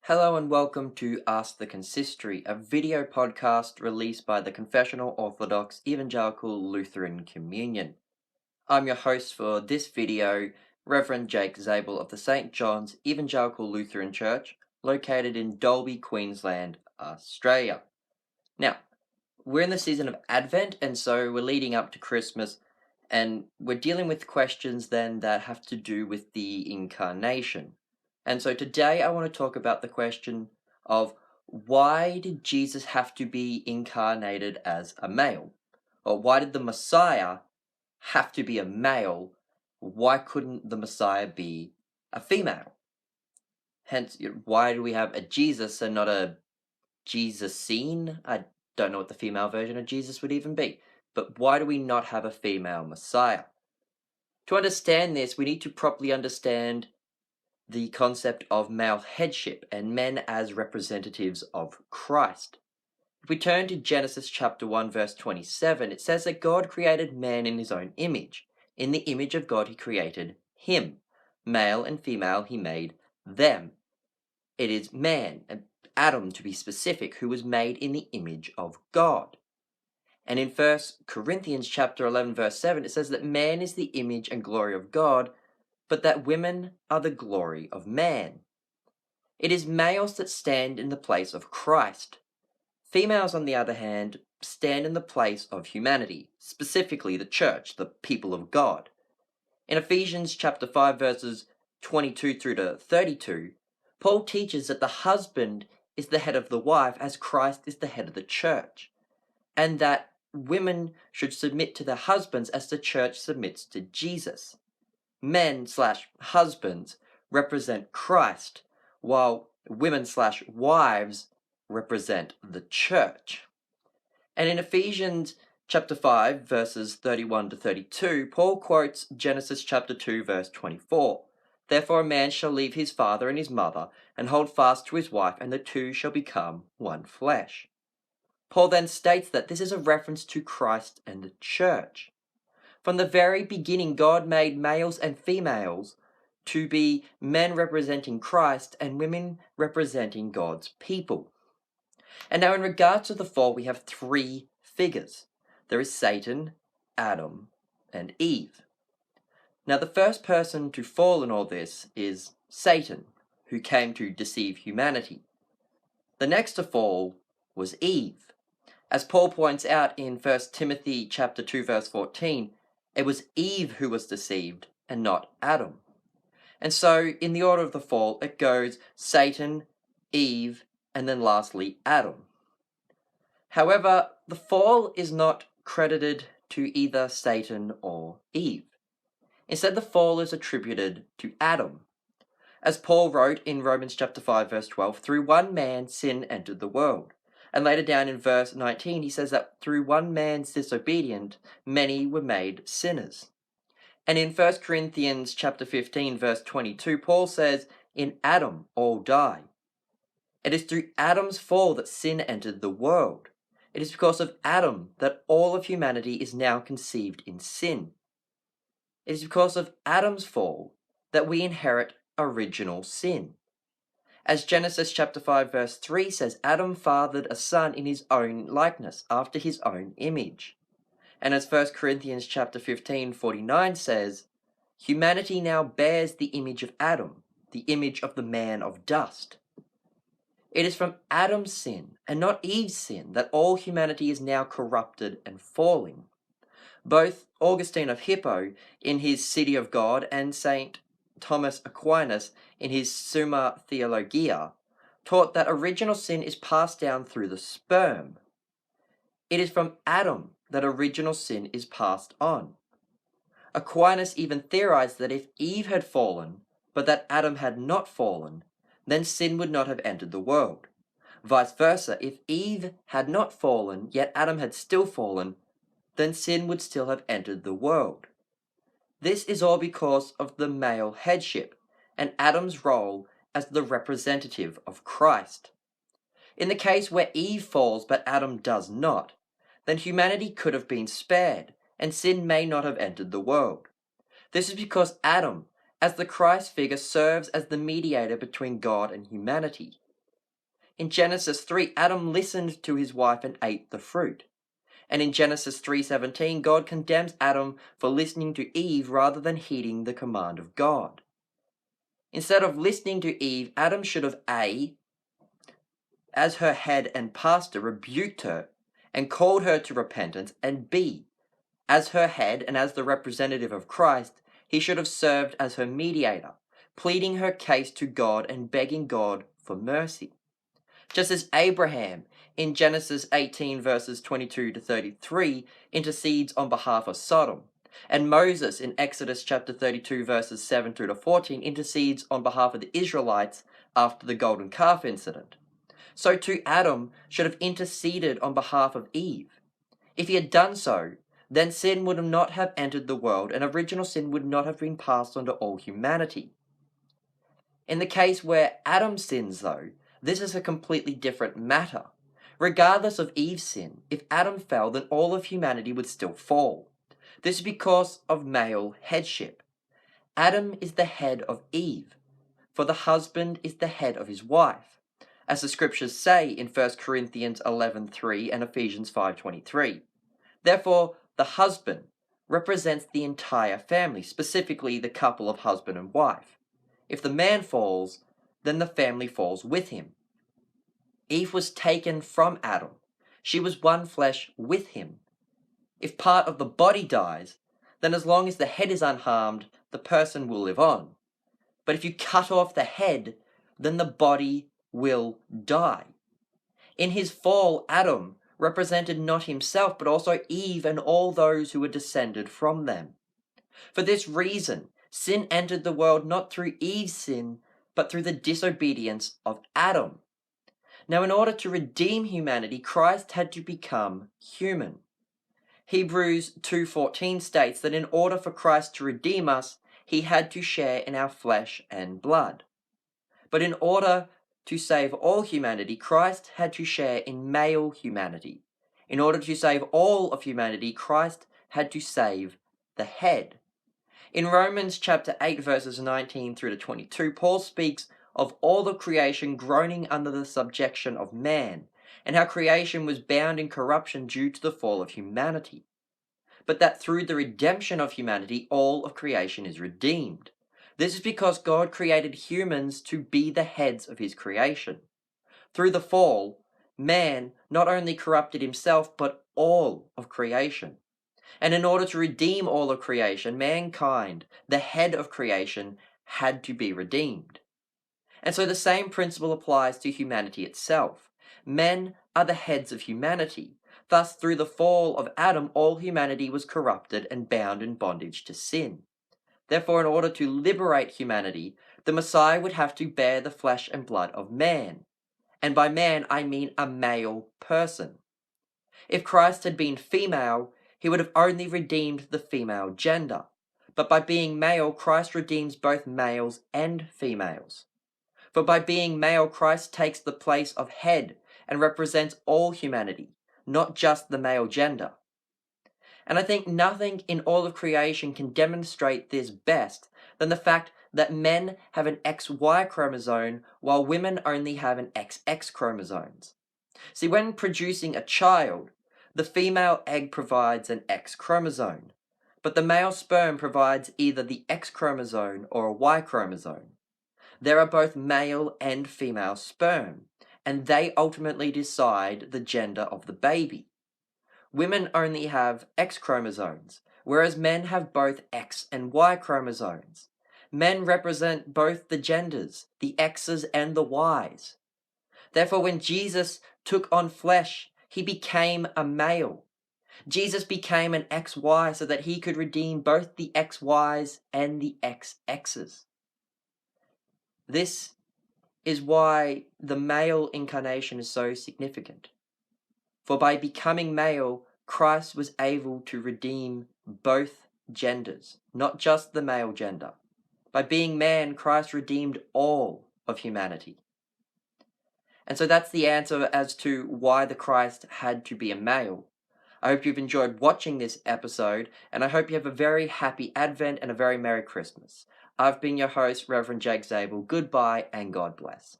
Hello and welcome to Ask the Consistory, a video podcast released by the Confessional Orthodox Evangelical Lutheran Communion. I'm your host for this video, Reverend Jake Zabel of the St. John's Evangelical Lutheran Church, located in Dalby, Queensland, Australia. Now, we're in the season of Advent, and so we're leading up to Christmas, and we're dealing with questions then that have to do with the Incarnation. And so today I want to talk about the question of why did Jesus have to be incarnated as a male? Or why did the Messiah have to be a male? Why couldn't the Messiah be a female? Hence, why do we have a Jesus and not a Jesus scene? I don't know what the female version of Jesus would even be. But why do we not have a female Messiah? To understand this, we need to properly understand the concept of male headship and men as representatives of Christ. If we turn to Genesis chapter 1 verse 27, it says that God created man in his own image. In the image of God he created him. Male and female he made them. It is man, Adam to be specific, who was made in the image of God. And in 1 Corinthians chapter 11 verse 7, it says that man is the image and glory of God, but that women are the glory of man. It is males that stand in the place of Christ. Females, on the other hand, stand in the place of humanity, specifically the church, the people of God. In Ephesians chapter 5 verses 22 through to 32, Paul teaches that the husband is the head of the wife as Christ is the head of the church, and that women should submit to their husbands as the church submits to Jesus. Men/husbands represent Christ, while women/wives represent the church. And in Ephesians chapter 5 verses 31 to 32, Paul quotes Genesis chapter 2 verse 24. Therefore a man shall leave his father and his mother, and hold fast to his wife, and the two shall become one flesh. Paul then states that this is a reference to Christ and the church. From the very beginning, God made males and females to be men representing Christ and women representing God's people. And now in regards to the fall, we have three figures. There is Satan, Adam, and Eve. Now the first person to fall in all this is Satan, who came to deceive humanity. The next to fall was Eve. As Paul points out in 1 Timothy chapter 2 verse 14, it was Eve who was deceived and not Adam. And so in the order of the fall, it goes Satan, Eve, and then lastly Adam. However, the fall is not credited to either Satan or Eve. Instead, the fall is attributed to Adam. As Paul wrote in Romans chapter 5 verse 12, through one man sin entered the world. And later down in verse 19, he says that through one man's disobedience, many were made sinners. And in 1 Corinthians chapter 15, verse 22, Paul says, in Adam all die. It is through Adam's fall that sin entered the world. It is because of Adam that all of humanity is now conceived in sin. It is because of Adam's fall that we inherit original sin. As Genesis chapter 5 verse 3 says, Adam fathered a son in his own likeness, after his own image. And as 1 Corinthians chapter 15:49 says, humanity now bears the image of Adam, the image of the man of dust. It is from Adam's sin, and not Eve's sin, that all humanity is now corrupted and falling. Both Augustine of Hippo, in his City of God, and St. Thomas Aquinas, in his Summa Theologia, taught that original sin is passed down through the sperm. It is from Adam that original sin is passed on. Aquinas even theorized that if Eve had fallen, but that Adam had not fallen, then sin would not have entered the world. Vice versa, if Eve had not fallen, yet Adam had still fallen, then sin would still have entered the world. This is all because of the male headship, and Adam's role as the representative of Christ. In the case where Eve falls but Adam does not, then humanity could have been spared, and sin may not have entered the world. This is because Adam, as the Christ figure, serves as the mediator between God and humanity. In Genesis 3, Adam listened to his wife and ate the fruit. And in Genesis 3:17, God condemns Adam for listening to Eve rather than heeding the command of God. Instead of listening to Eve, Adam should have A, as her head and pastor, rebuked her and called her to repentance, and B, as her head and as the representative of Christ, he should have served as her mediator, pleading her case to God and begging God for mercy. Just as Abraham in Genesis 18 verses 22 to 33 intercedes on behalf of Sodom, and Moses in Exodus chapter 32 verses 7 through to 14 intercedes on behalf of the Israelites after the golden calf incident. So too Adam should have interceded on behalf of Eve. If he had done so, then sin would not have entered the world and original sin would not have been passed on to all humanity. In the case where Adam sins, though, this is a completely different matter. Regardless of Eve's sin, if Adam fell, then all of humanity would still fall. This is because of male headship. Adam is the head of Eve, for the husband is the head of his wife, as the scriptures say in 1 Corinthians 11:3 and Ephesians 5:23. Therefore, the husband represents the entire family, specifically the couple of husband and wife. If the man falls, then the family falls with him. Eve was taken from Adam. She was one flesh with him. If part of the body dies, then as long as the head is unharmed, the person will live on. But if you cut off the head, then the body will die. In his fall, Adam represented not himself, but also Eve and all those who were descended from them. For this reason, sin entered the world not through Eve's sin, but through the disobedience of Adam. Now, in order to redeem humanity, Christ had to become human. Hebrews 2:14 states that in order for Christ to redeem us, he had to share in our flesh and blood. But in order to save all humanity, Christ had to share in male humanity. In order to save all of humanity, Christ had to save the head. In Romans chapter 8 verses 19 through to 22, Paul speaks of all of creation groaning under the subjection of man, and how creation was bound in corruption due to the fall of humanity. But that through the redemption of humanity, all of creation is redeemed. This is because God created humans to be the heads of his creation. Through the fall, man not only corrupted himself, but all of creation. And in order to redeem all of creation, mankind, the head of creation, had to be redeemed. And so the same principle applies to humanity itself. Men are the heads of humanity. Thus, through the fall of Adam, all humanity was corrupted and bound in bondage to sin. Therefore, in order to liberate humanity, the Messiah would have to bear the flesh and blood of man. And by man, I mean a male person. If Christ had been female, he would have only redeemed the female gender. But by being male, Christ redeems both males and females. For by being male, Christ takes the place of head and represents all humanity, not just the male gender. And I think nothing in all of creation can demonstrate this best than the fact that men have an XY chromosome while women only have an XX chromosomes. See, when producing a child, the female egg provides an X chromosome, but the male sperm provides either the X chromosome or a Y chromosome. There are both male and female sperm, and they ultimately decide the gender of the baby. Women only have X chromosomes, whereas men have both X and Y chromosomes. Men represent both the genders, the X's and the Y's. Therefore, when Jesus took on flesh, he became a male. Jesus became an XY so that he could redeem both the XYs and the XXs. This is why the male incarnation is so significant. For by becoming male, Christ was able to redeem both genders, not just the male gender. By being man, Christ redeemed all of humanity. And so that's the answer as to why the Christ had to be a male. I hope you've enjoyed watching this episode, and I hope you have a very happy Advent and a very Merry Christmas. I've been your host, Reverend Jake Zabel. Goodbye and God bless.